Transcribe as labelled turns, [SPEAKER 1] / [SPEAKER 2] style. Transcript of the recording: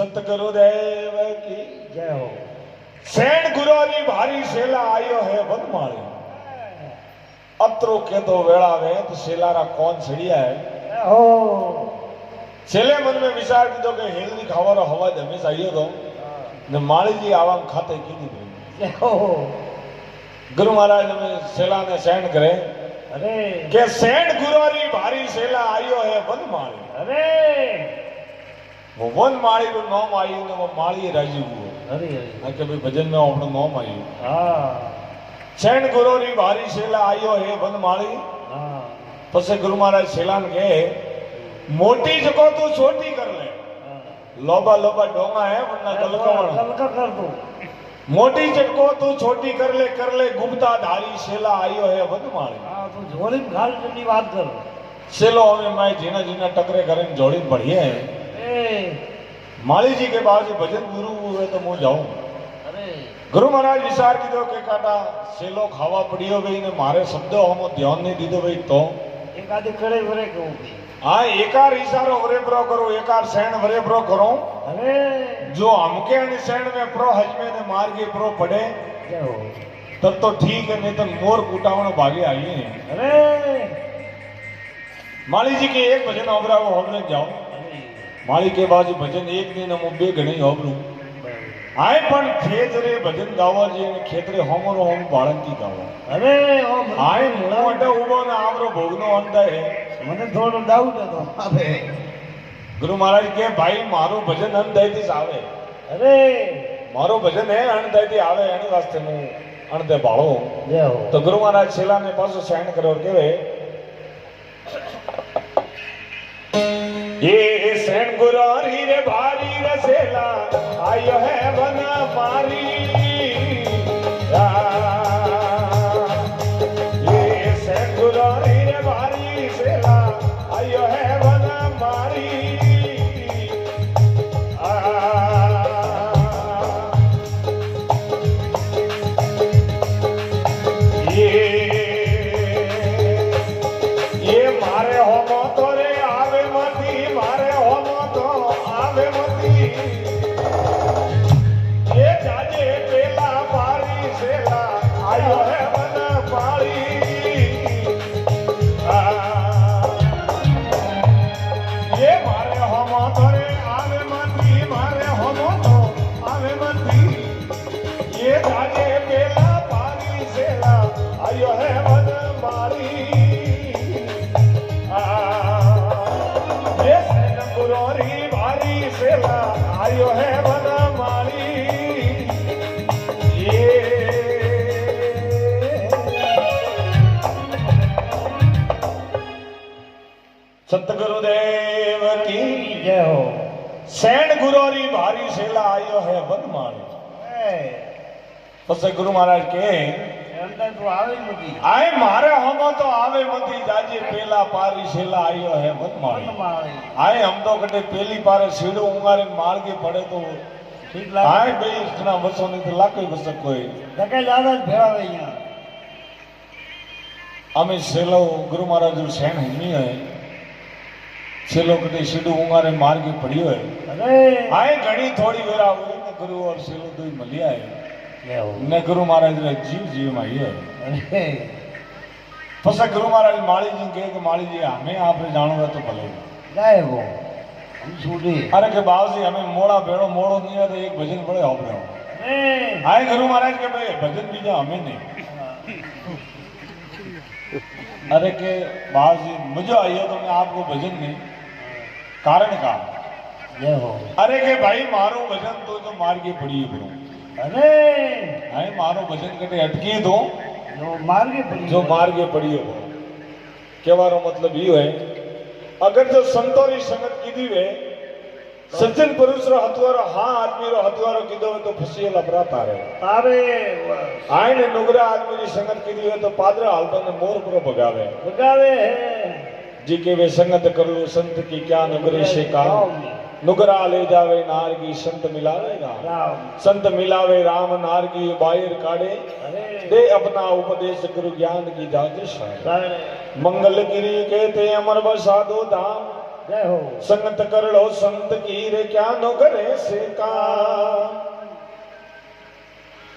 [SPEAKER 1] सतगुरुदेव की
[SPEAKER 2] जय हो।
[SPEAKER 1] सैन गुरोरी भारी सेला आयो है वनमाली अत्रो के तो वेड़ा वे तो सेलारा कौन सड़िया है
[SPEAKER 2] हो
[SPEAKER 1] सेले मन में विचार कीधो के हेलनी खावारो हवाज हमेशा आयो तो ने माली जी आवाम खाते कीधी भाई
[SPEAKER 2] जय हो।
[SPEAKER 1] गुरु महाराज ने सेला ने सैन करे
[SPEAKER 2] अरे
[SPEAKER 1] के सैन गुरोरी भारी सेला आयो है वनमाली
[SPEAKER 2] अरे
[SPEAKER 1] वो वनमाली रो नाम आयो ने वो माली राजी हुओ
[SPEAKER 2] अरे अरे
[SPEAKER 1] के भाई भजन में अपनो नाम आयो
[SPEAKER 2] हाँ
[SPEAKER 1] सैन गुरोरी भारी सेला आयो है वनमाली
[SPEAKER 2] हाँ
[SPEAKER 1] पसे गुरु महाराज सेलान के मोटी जको तू छोटी कर ले लोबा लोबा डोंगा है वरना
[SPEAKER 2] कलका कर दो।
[SPEAKER 1] मोटी जको तू छोटी कर ले गुप्ता धारी सेला आयो है वनमाली
[SPEAKER 2] हाँ तो झोली में घाल जल्दी बात कर।
[SPEAKER 1] सेलो हमें मैं जीना जीना टकरे करें जोड़ी बढ़िया है माली जी के बाद भजन गुरु हुए तो मुझे जाऊं।
[SPEAKER 2] अरे
[SPEAKER 1] गुरु महाराज विचार कीधो के काटा सेलो खावा पड़ियो भाई ने मारे शब्दों हम ध्यान नहीं दीदो भाई तो
[SPEAKER 2] एक आधे खड़े भरे कहूँ
[SPEAKER 1] हाँ एकार इशारो वरे प्रो करो एकार सैन वरे प्रो करो
[SPEAKER 2] अरे
[SPEAKER 1] जो हमके अन सैन में प्रो हजमे ने मार के प्रो पड़े
[SPEAKER 2] जय हो।
[SPEAKER 1] तब तो ठीक है नहीं तो मोर कुटावण भागे आई है।
[SPEAKER 2] अरे
[SPEAKER 1] माली जी के एक भजन ओबरा वो होबरे जाओ माली के बाजू भजन एक दिन हम बे घणी होबरू आए पण खेतरे भजन गावा जी ने खेतरे होमरो होम बाळंती गावा
[SPEAKER 2] अरे ओ
[SPEAKER 1] आए मोटा उबो ने आमरो भोगनो अंत है
[SPEAKER 2] મને થોડો ડાઉટ હતો અરે
[SPEAKER 1] गुरु महाराज के भाई मारो भजन अनदयती आवे
[SPEAKER 2] अरे
[SPEAKER 1] मारो भजन है अनदयती आवे एनी वास्ते मु अनदे बाळो
[SPEAKER 2] जय हो।
[SPEAKER 1] तो गुरु महाराज छेला ने पासो साइन करो और केवे ये सैन गुरारी रे भारी रसेला आयो है वन मारी ये सैन गुरारी रे भारी सेला आयो है वन मारी ये मारे होमो तो रे आवे मती मारे होमो तो आवे मती ये जाजे पेला पारी सेला आयो है वन पारी ये मारे होमो तो रे आवे मती मारे होमो तो आवे मती ये जाजे पेला पारी सेला आयो है वन पारी ये सैन गुरोरी भारी सेला आयो है वन माली ये सतगुरुदेव की
[SPEAKER 2] जय हो।
[SPEAKER 1] सैन गुरोरी भारी सेला आयो है वन माली पसे गुरु महाराज के
[SPEAKER 2] अंदर तो आवे मती
[SPEAKER 1] आए मारे होमो तो आवे मती जाजे पेला पारी सेला आयो है वन माली आए हम तो कटे पेली पारे सीढ़ो उंगारे मार के पड़े तो
[SPEAKER 2] ठीक
[SPEAKER 1] आए
[SPEAKER 2] लागे
[SPEAKER 1] भाई इतना बसो नहीं तो लाको ही बस कोई
[SPEAKER 2] धके ज्यादा भेड़ा वे यहाँ
[SPEAKER 1] हमें सेलो गुरु महाराज जो सैन हजमी है सेलो कटे सीढ़ो उंगारे मार के पड़ियो है
[SPEAKER 2] अरे
[SPEAKER 1] आए घड़ी थोड़ी वेरा हुई ने गुरु और सेलो दो ही मलिया है
[SPEAKER 2] जय हो।
[SPEAKER 1] ने गुरु महाराज रे जीव जीव में आई है
[SPEAKER 2] अरे
[SPEAKER 1] पसा गुरु महाराज माली जी कहे कि माली जी हमें आपने जानो है तो भले
[SPEAKER 2] जय हो। हम छूटे
[SPEAKER 1] अरे के बाबू जी हमें मोड़ा बेड़ो मोड़ो नहीं है तो एक भजन बड़े हो रहे हो
[SPEAKER 2] अरे
[SPEAKER 1] आए गुरु महाराज के भाई भजन भी जा हमें नहीं अरे के बाबू जी मुझे आई हो तो मैं आपको भजन नहीं कारण का
[SPEAKER 2] जय हो।
[SPEAKER 1] अरे के भाई मारो भजन तो मार के पड़ी है बड़ो
[SPEAKER 2] अरे
[SPEAKER 1] आए मारो भजन कटे अटकी दो
[SPEAKER 2] जो मार के पड़ी
[SPEAKER 1] जो मार के पड़ी है बड़ो केवारो मतलब ये है अगर जो संतोरी संगत कीधी वे सज्जन पुरुष रो हथवारो हाँ आदमी रो हथवारो कीधो तो फसी लपरा तारे
[SPEAKER 2] तारे
[SPEAKER 1] आए ने नुगरा आदमी री संगत कीधी हो तो पादरा हालता ने मोर पुरो भगावे
[SPEAKER 2] भगावे है
[SPEAKER 1] जी के वे संगत कर लो संत की क्या नुगरे से काम नुगरा ले जावे नार की संत मिलावे राम संत मिलावे राम नार की बाहर काढ़े दे अपना उपदेश गुरु ज्ञान की जातिश मंगल गिरी कहते अमर बसादो धाम
[SPEAKER 2] જય હો
[SPEAKER 1] સંગત કરલો સંત કી રે ક્યાં નો કરે સે કા